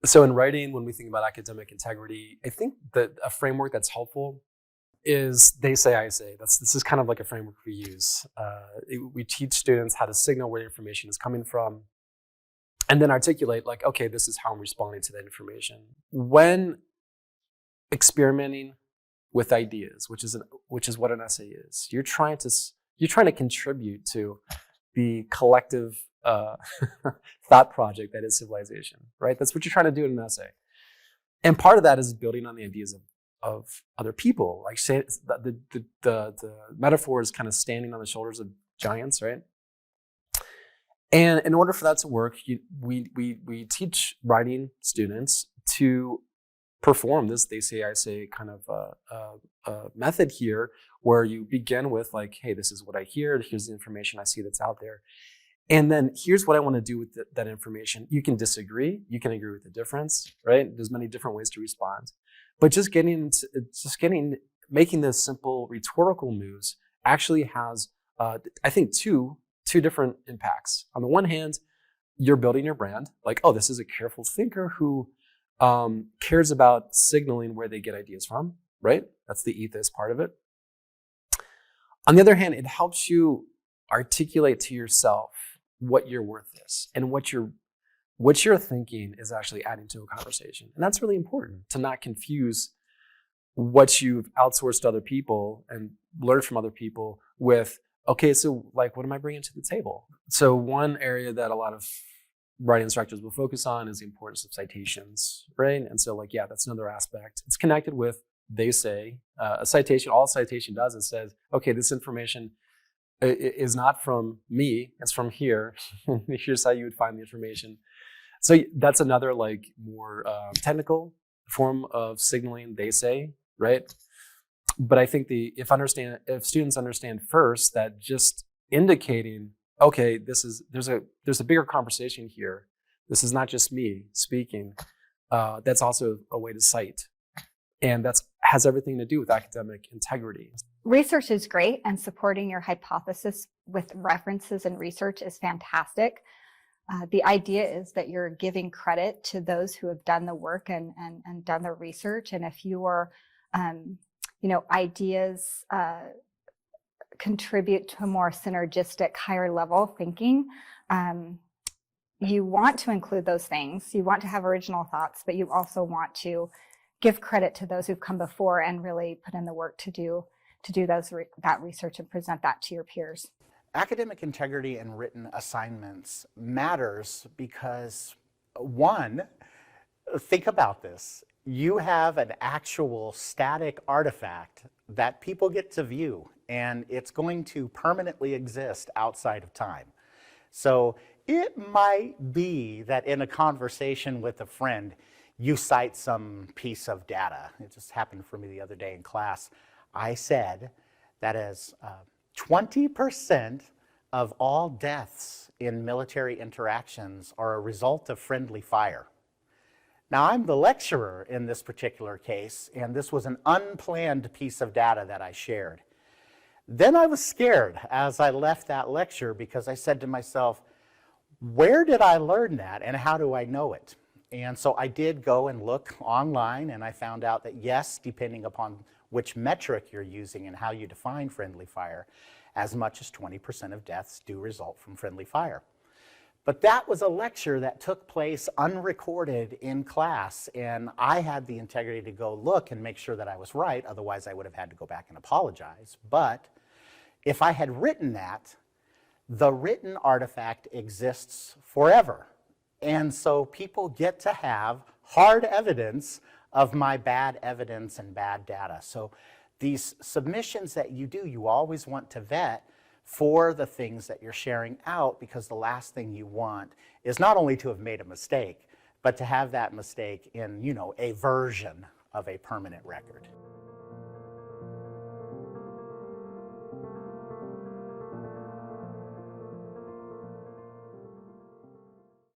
So in writing, when we think about academic integrity, I think that a framework that's helpful is they say, I say. This is kind of like a framework we use. We teach students how to signal where information is coming from, and then articulate like, okay, this is how I'm responding to that information. When experimenting with ideas, which is what an essay is, you're trying to contribute to the collective thought project that is civilization, right? That's what you're trying to do in an essay. And part of that is building on the ideas of other people. Like say the metaphor is kind of standing on the shoulders of giants, right? And in order for that to work, we teach writing students to perform this they say, I say kind of a method here, where you begin with like, hey, this is what I hear, here's the information I see that's out there. And then here's what I want to do with that information. You can disagree, you can agree with the difference, right? There's many different ways to respond. But making this simple rhetorical moves actually has, I think, two different impacts. On the one hand, you're building your brand, like, oh, this is a careful thinker who cares about signaling where they get ideas from, right? That's the ethos part of it. On the other hand, it helps you articulate to yourself what your worth is and what you're thinking is actually adding to a conversation. And that's really important, to not confuse what you've outsourced to other people and learned from other people with, okay, so like, what am I bringing to the table? So one area that a lot of writing instructors will focus on is the importance of citations, right? And so like, yeah, that's another aspect. It's connected with, they say, a citation. All a citation does is says, okay, this information is not from me, it's from here. Here's how you would find the information. So that's another like more technical form of signaling, they say, right? But I think if students understand first that just indicating, okay, there's a bigger conversation here. This is not just me speaking. That's also a way to cite. And that has everything to do with academic integrity. Research is great, and supporting your hypothesis with references and research is fantastic. The idea is that you're giving credit to those who have done the work and done the research. And if your ideas contribute to a more synergistic, higher level thinking, you want to include those things. You want to have original thoughts, but you also want to give credit to those who've come before and really put in the work to do that research and present that to your peers. Academic integrity and written assignments matters because, one, think about this. You have an actual static artifact that people get to view, and it's going to permanently exist outside of time. So it might be that in a conversation with a friend, you cite some piece of data. It just happened for me the other day in class. I said that as 20% of all deaths in military interactions are a result of friendly fire. Now, I'm the lecturer in this particular case, and this was an unplanned piece of data that I shared. Then I was scared as I left that lecture because I said to myself, where did I learn that and how do I know it? And so I did go and look online, and I found out that yes, depending upon which metric you're using and how you define friendly fire, as much as 20% of deaths do result from friendly fire. But that was a lecture that took place unrecorded in class, and I had the integrity to go look and make sure that I was right, otherwise I would have had to go back and apologize. But if I had written that, the written artifact exists forever. And so people get to have hard evidence of my bad evidence and bad data. So these submissions that you do, you always want to vet for the things that you're sharing out, because the last thing you want is not only to have made a mistake, but to have that mistake in, a version of a permanent record.